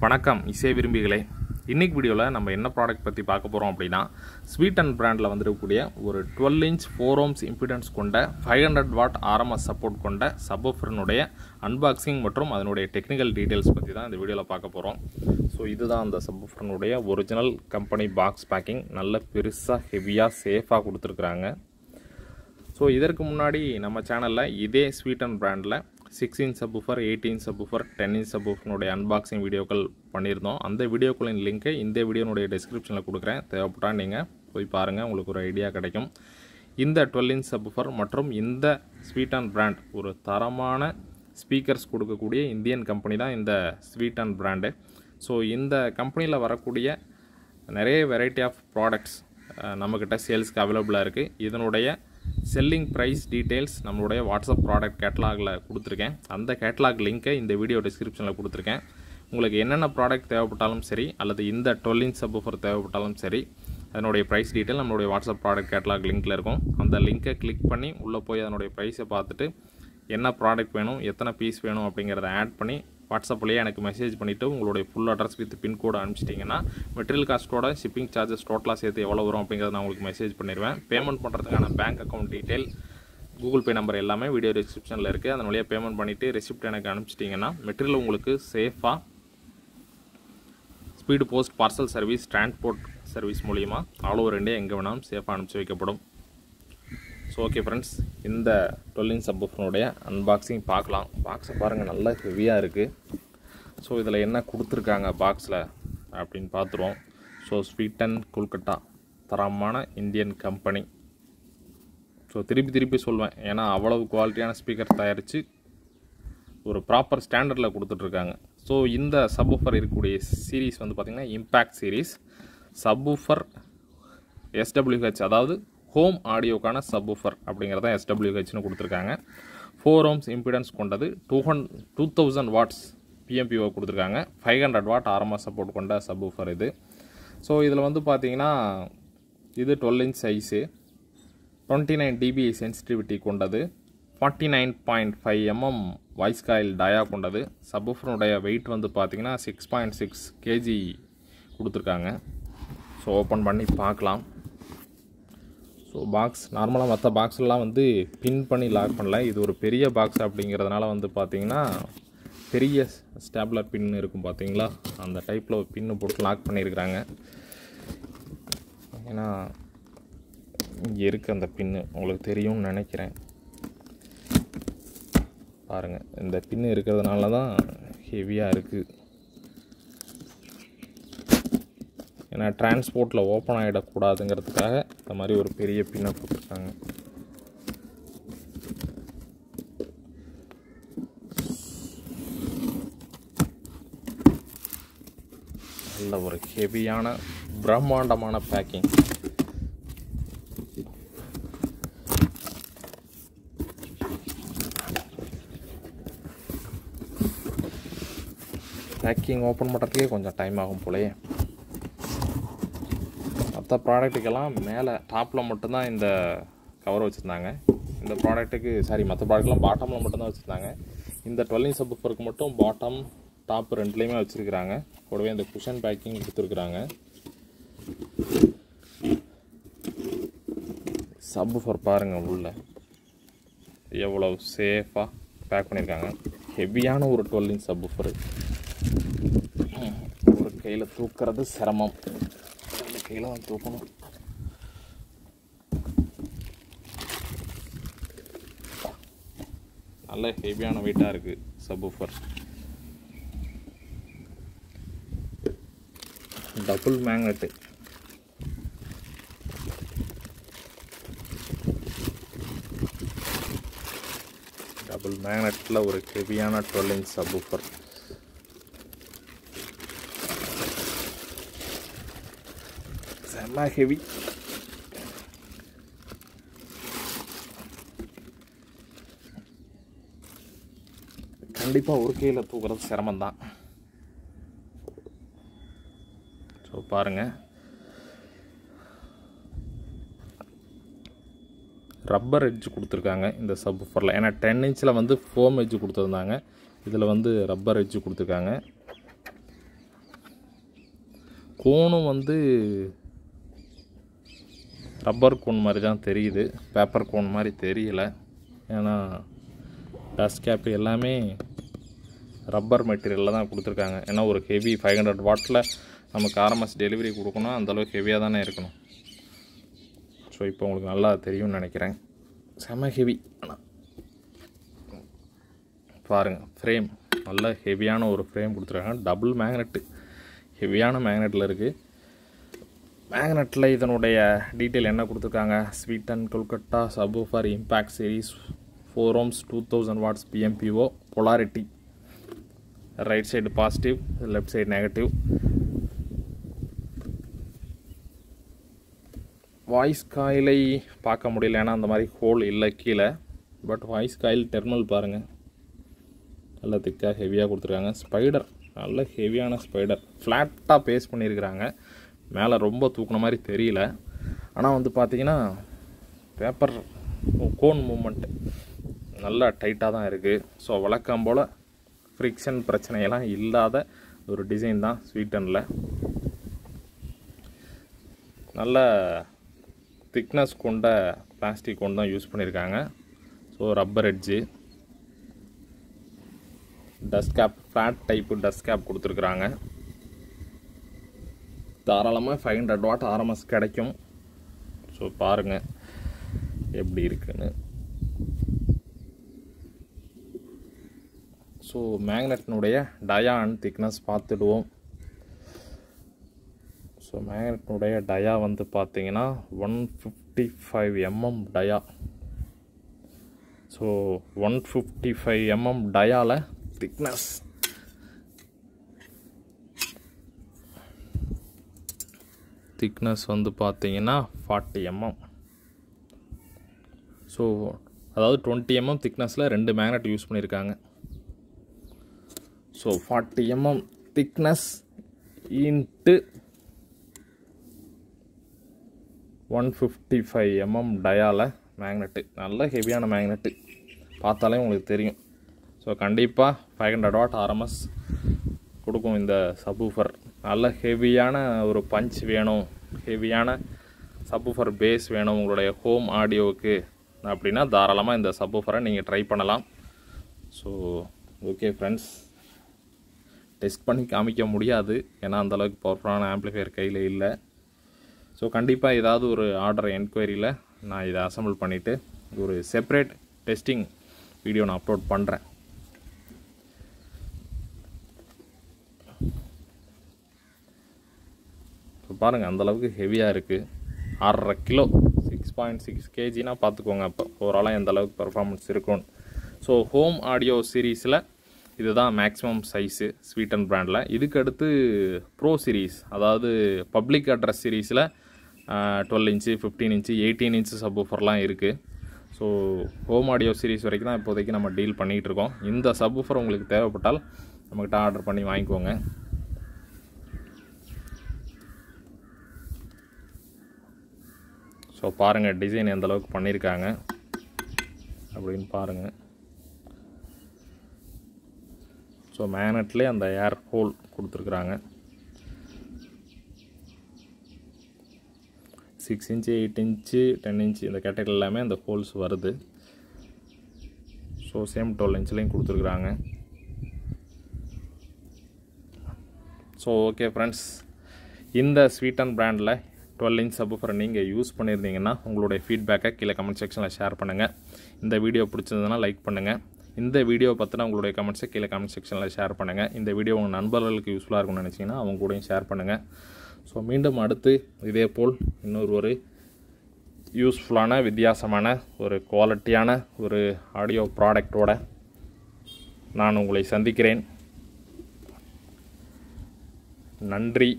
வணக்கம் இசை விரும்பிகளே. இன்னைக்கு வீடியோவில் நம்ம என்ன ப்ராடக்ட் பற்றி பார்க்க போகிறோம் அப்படின்னா, ஸ்வீட்டன் பிராண்டில் வந்துருக்கக்கூடிய ஒரு 12 இன்ச் 4 ohms இம்பிடன்ஸ் கொண்ட 500W RMS சப்போர்ட் கொண்ட சப்வூஃபரினுடைய அன்பாக்சிங் மற்றும் அதனுடைய டெக்னிக்கல் டீட்டெயில்ஸ் பற்றி தான் இந்த வீடியோவில் பார்க்க போகிறோம். ஸோ இதுதான் அந்த சப்வூஃபரினுடைய ஒரிஜினல் கம்பெனி பாக்ஸ் பேக்கிங். நல்ல பெருசாக ஹெவியாக சேஃபாக கொடுத்துருக்குறாங்க. ஸோ இதற்கு முன்னாடி நம்ம சேனலில் இதே ஸ்வீட்டன் பிராண்டில் 6 inch subwoofer, 8 inch subwoofer, 10 inch subwoofer unboxing வீடியோக்கள் பண்ணியிருந்தோம். அந்த வீடியோக்களின் லிங்க்கை இந்த வீடியோனுடைய டிஸ்கிரிப்ஷனில் கொடுக்குறேன். தேவைப்பட்டால் நீங்கள் போய் பாருங்கள், உங்களுக்கு ஒரு ஐடியா கிடைக்கும். இந்த 12 inch subwoofer மற்றும் இந்த ஸ்வீட்டன் பிராண்ட் ஒரு தரமான ஸ்பீக்கர்ஸ் கொடுக்கக்கூடிய இந்தியன் கம்பெனி தான் இந்த ஸ்வீட்டன் பிராண்டு. ஸோ இந்த கம்பெனியில் வரக்கூடிய நிறைய வெரைட்டி ஆஃப் ப்ராடக்ட்ஸ் நம்மக்கிட்ட சேல்ஸ்க்கு அவைலபிளாக இருக்குது. இதனுடைய செல்லிங் ப்ரைஸ் டீட்டெயில்ஸ் நம்மளுடைய வாட்ஸ்அப் ப்ராடக்ட் கேட்லாகில் கொடுத்துருக்கேன். அந்த கேட்லாக் லிங்க்கை இந்த வீடியோ டிஸ்கிரிப்ஷனில் கொடுத்துருக்கேன். உங்களுக்கு என்னென்ன ப்ராடக்ட் தேவைப்பட்டாலும் சரி, அல்லது இந்த 12 inch subwoofer தேவைப்பட்டாலும் சரி, அதனுடைய ப்ரைஸ் டீட்டெயில் நம்மளுடைய வாட்ஸ்அப் ப்ராடக்ட் கேட்லாக் லிங்க்கில் இருக்கும். அந்த லிங்க்கை கிளிக் பண்ணி உள்ளே போய் அதனுடைய ப்ரைஸை பார்த்துட்டு என்ன ப்ராடக்ட் வேணும், எத்தனை பீஸ் வேணும் அப்படிங்கிறத ஆட் பண்ணி வாட்ஸ்அப்லேயே எனக்கு மெசேஜ் பண்ணிவிட்டு உங்களுடைய ஃபுல் அட்ரஸ் வித் பின்கோடு அனுப்பிச்சிட்டிங்கன்னா மெட்டீரியல் காஸ்ட்டோட ஷிப்பிங் சார்ஜஸ் டோட்டலாக சேர்த்து எவ்வளோ வரும் அப்படிங்கிறத நான் உங்களுக்கு மெசேஜ் பண்ணிடுவேன். பேமெண்ட் பண்ணுறதுக்கான bank account detail, Google Pay number எல்லாமே வீடியோ டிஸ்கிரிப்ஷனில் இருக்குது. அதன் வழியாக பேமெண்ட் பண்ணிவிட்டு ரெசிப்ட் எனக்கு அனுப்பிச்சிட்டிங்கன்னா மெட்டீரியல் உங்களுக்கு சேஃபாக speed post parcel service, transport service மூலிமா ஆல் ஓவர் இந்தியா எங்கே வேணாலும் சேஃபாக அனுப்பிச்சி வைக்கப்படும். ஸோ ஓகே ஃப்ரெண்ட்ஸ், இந்த 12 inch சப்வூஃபருடைய அன்பாக்சிங் பார்க்கலாம். பாக்ஸை பாருங்கள், நல்லா ஹெவியாக இருக்குது. ஸோ இதில் என்ன கொடுத்துருக்காங்க பாக்ஸில் அப்படின்னு பார்த்துருவோம். ஸோ ஸ்வீட்டன் கொல்கட்டா தரமான இந்தியன் கம்பெனி. ஸோ திருப்பி சொல்வேன், ஏன்னா அவ்வளவு குவாலிட்டியான ஸ்பீக்கர் தயாரித்து ஒரு ப்ராப்பர் ஸ்டாண்டர்டில் கொடுத்துட்ருக்காங்க. ஸோ இந்த சப்வூஃபர் இருக்கக்கூடிய சீரீஸ் வந்து பார்த்திங்கன்னா இம்பேக்ட் சீரீஸ் சப்வூஃபர் SWH, அதாவது ஹோம் ஆடியோக்கான சப்வூஃபர் அப்படிங்கிறத SWHன்னு கொடுத்துருக்காங்க. 4 ohms இம்பிடன்ஸ் கொண்டது, 2000 watts PMPO கொடுத்துருக்காங்க. 500W RMS சப்போர்ட் கொண்ட சப்வூஃபர் இது. ஸோ இதில் வந்து பார்த்தீங்கன்னா இது 12 inch சைஸு, 29 dB சென்சிட்டிவிட்டி கொண்டது, 49.5 mm வாய்ஸ் காயில் டயா கொண்டது. சப்வூஃபருடைய வெயிட் வந்து பார்த்தீங்கன்னா 6.6 kg கொடுத்துருக்காங்க. ஸோ ஓப்பன் பண்ணி பார்க்கலாம். ஸோ பாக்ஸ் நார்மலாக மற்ற பாக்ஸ்லாம் வந்து பின் பண்ணி லாக் பண்ணல. இது ஒரு பெரிய பாக்ஸ் அப்படிங்கிறதுனால வந்து பார்த்திங்கன்னா பெரிய ஸ்டாப்லர் பின் இருக்கும் பார்த்தீங்களா, அந்த டைப்பில் ஒரு பின்னு போட்டு லாக் பண்ணியிருக்கிறாங்க. ஏன்னா இங்கே இருக்குது அந்த பின்னு, உங்களுக்கு தெரியும்னு நினைக்கிறேன். பாருங்கள், இந்த பின்னு இருக்கிறதுனால தான் ஹெவியாக இருக்குது. ஏன்னா டிரான்ஸ்போர்ட்டில் ஓப்பன் ஆகிடக்கூடாதுங்கிறதுக்காக இந்த மாதிரி ஒரு பெரிய பின்னை போட்டிருக்காங்க. நல்ல ஒரு ஹெவியான பிரம்மாண்டமான பேக்கிங். பேக்கிங் ஓப்பன் பண்ணுறதுக்கே கொஞ்சம் டைம் ஆகும் போலயே. மற்ற ப்ராடக்ட்டுக்கெல்லாம் மேலே டாப்பில் மட்டும்தான் இந்த கவர் வச்சுருந்தாங்க. இந்த ப்ராடக்ட்டுக்கு மற்ற ப்ராடக்ட்லாம் பாட்டமில் மட்டும்தான் வச்சுருந்தாங்க. இந்த 12 inch சப்வூஃபருக்கு மட்டும் பாட்டம் டாப் ரெண்டுலேயுமே வச்சுருக்கிறாங்க. கூடவே இந்த குஷன் பேக்கிங் கொடுத்துருக்குறாங்க. சப்வூஃபர் பாருங்கள் உள்ள எவ்வளோ சேஃபாக பேக் பண்ணியிருக்காங்க. ஹெவியான ஒரு 12 inch சப்வூஃபர். ஒரு கையில் தூக்கிறது சிரமம், கையில் தான் தூக்கணும். நல்ல ஹெவியான வெயிட்டாக இருக்குது சப்வூஃபர். Double magnet. டபுள் மேக்னெட்டில் ஒரு ஹெவியான 12 inch சப்வூஃபர். செம்ம ஹெவி. கண்டிப்பாக ஒரு கையில் தூக்குறது சிரமம்தான். ஸோ பாருங்கள், ரப்பர் எட்ஜ் கொடுத்துருக்காங்க இந்த சப்வூஃபரில். ஏன்னா 10 inchல வந்து ஃபோம் எட்ஜ் கொடுத்துருந்தாங்க, இதில் வந்து ரப்பர் எட்ஜ் கொடுத்துருக்காங்க. கோனும் வந்து ரப்பர் கோன் மாதிரி தான் தெரியுது, பேப்பர் கோன் மாதிரி தெரியல. ஏன்னா டஸ்ட் கேப் எல்லாமே ரப்பர் மெட்டீரியலில் தான் கொடுத்துருக்காங்க. ஏன்னா ஒரு ஹெவி 500 வாட்டில் நமக்கு ஆர்எம்எஸ் டெலிவரி கொடுக்கணும், அந்தளவுக்கு ஹெவியாக தானே இருக்கணும். ஸோ இப்போ உங்களுக்கு நல்லா தெரியும்னு நினைக்கிறேன். செம ஹெவி. ஆனால் பாருங்கள், ஃப்ரேம் நல்ல ஹெவியான ஒரு ஃப்ரேம் கொடுத்துருக்காங்க. டபுள் மேக்னெட்டு, ஹெவியான மேக்னெட்டில் இருக்குது. மேக்னெட்டில் இதனுடைய டீட்டெயில் என்ன கொடுத்துருக்காங்க? Sweeten Kolkata subwoofer impact series 4 ohms 2000 watts PMPO, polarity right side positive, left side negative. Voice காயிலை பார்க்க முடியல, ஏன்னா அந்த மாதிரி ஹோல் இல்லை கீழே. பட் வாய்ஸ் காயில் டெர்மினல் பாருங்கள், நல்லா திக்காக ஹெவியாக கொடுத்துருக்காங்க. ஸ்பைடர் நல்ல ஹெவியான ஸ்பைடர், ஃப்ளாட்டாக பேஸ்ட் பண்ணியிருக்கிறாங்க. மேலே ரொம்ப தூக்குன மாதிரி தெரியல. ஆனால் வந்து பார்த்திங்கன்னா பேப்பர் கோன் மூமெண்ட் நல்லா டைட்டாக தான் இருக்குது. ஸோ வழக்கம் போல் ஃப்ரிக்ஷன் பிரச்சனையெல்லாம் இல்லாத ஒரு டிசைன் தான் ஸ்வீட்டனில். நல்ல திக்னஸ் கொண்ட பிளாஸ்டிக் கொண்டு தான் யூஸ் பண்ணியிருக்காங்க. So rubber edge, dust cap, flat type dust cap கொடுத்துருக்குறாங்க. தாராளமாக 500 watt RMS கிடைக்கும். ஸோ பாருங்கள் எப்படி இருக்குன்னு. ஸோ மேக்னெட்டினுடைய டயா அண்ட் திக்னஸ் பார்த்துடுவோம். ஸோ மேக்னெட்டினுடைய டயா வந்து பார்த்தீங்கன்னா 155 mm டயா. ஸோ 155 mm டயாவில் திக்னஸ் வந்து பார்த்தீங்கன்னா 40 mm. ஸோ அதாவது 20 mm திக்னஸில் 2 மேக்னெட் யூஸ் பண்ணியிருக்காங்க. So 40 mm thickness into 155 mm டயாவில் மேக்னெட்டு, நல்ல ஹெவியான மேக்னெட்டு, பார்த்தாலே உங்களுக்கு தெரியும். ஸோ கண்டிப்பாக 500 watt RMS கொடுக்கும் இந்த சப்வூஃபர். நல்ல ஹெவியான ஒரு பஞ்ச் வேணும், ஹெவியான சப்வூஃபர் பேஸ் வேணும் உங்களுடைய ஹோம் ஆடியோவுக்கு அப்படின்னா தாராளமாக இந்த சப்வூஃபரை நீங்கள் ட்ரை பண்ணலாம். ஸோ ஓகே ஃப்ரெண்ட்ஸ், டெஸ்ட் பண்ணி காமிக்க முடியாது, ஏன்னா அந்தளவுக்கு பவர்ஃபுல்லான ஆம்ப்ளிஃபையர் கையில் இல்லை. ஸோ கண்டிப்பாக ஏதாவது ஒரு ஆர்டர் என்கொயரியில் நான் இதை அசம்பிள் பண்ணிவிட்டு ஒரு செப்பரேட் டெஸ்டிங் வீடியோ நான் அப்லோட் பண்ணுறேன். ஸோ பாருங்கள் அந்தளவுக்கு ஹெவியாக இருக்குது. 6.5 கிலோ, 6.6 kgனா பார்த்துக்கோங்க அப்போ ஓவராலாக எந்த அளவுக்கு பர்ஃபார்மன்ஸ் இருக்கும்னு. ஸோ ஹோம் ஆடியோ சீரீஸில் இதுதான் மேக்ஸிமம் சைஸு ஸ்வீட்டன் பிராண்டில். இதுக்கு அடுத்து ப்ரோ சீரீஸ், அதாவது பப்ளிக் அட்ரஸ் சீரீஸில் 12 inch, 15 inch, 18 inch சப்வூஃபர்லாம் இருக்குது. ஸோ ஹோம் ஆடியோ சீரீஸ் வரைக்கும் தான் இப்போதைக்கு நம்ம டீல் பண்ணிகிட்டு இருக்கோம். இந்த சப்வூஃபர் உங்களுக்கு தேவைப்பட்டால் நம்மக்கிட்ட ஆர்டர் பண்ணி வாங்கிக்கோங்க. ஸோ பாருங்கள் டிசைன் எந்த அளவுக்கு பண்ணியிருக்காங்க அப்படின்னு பாருங்கள். ஸோ மேக்னெட்லேயே அந்த ஏர் ஹோல் கொடுத்துருக்குறாங்க. 6 inch, 8 inch, 10 inch இந்த கேட்டகரி எல்லாமே அந்த ஹோல்ஸ் வருது. ஸோ சேம் 12 inchலையும் கொடுத்துருக்குறாங்க. ஸோ ஓகே ஃப்ரெண்ட்ஸ், இந்த ஸ்வீட்டன் பிராண்டில் 12 inch சப்வூஃபரை நீங்கள் யூஸ் பண்ணியிருந்தீங்கன்னா உங்களுடைய ஃபீட்பேக்கை கீழே கமெண்ட் செக்ஷனில் ஷேர் பண்ணுங்கள். இந்த வீடியோ பிடிச்சதுன்னா லைக் பண்ணுங்கள். இந்த வீடியோ பற்றின உங்களுடைய கமெண்ட்ஸை கீழே கமெண்ட் செக்ஷனில் ஷேர் பண்ணுங்கள். இந்த வீடியோ உங்கள் நண்பர்களுக்கு யூஸ்ஃபுல்லாக இருக்கும்னு நினச்சிங்கன்னா அவங்க கூடயும் ஷேர் பண்ணுங்கள். ஸோ மீண்டும் அடுத்து இதே போல் ஒரு யூஸ்ஃபுல்லான வித்தியாசமான ஒரு குவாலிட்டியான ஒரு ஆடியோ ப்ராடக்டோட நான் உங்களை சந்திக்கிறேன். நன்றி.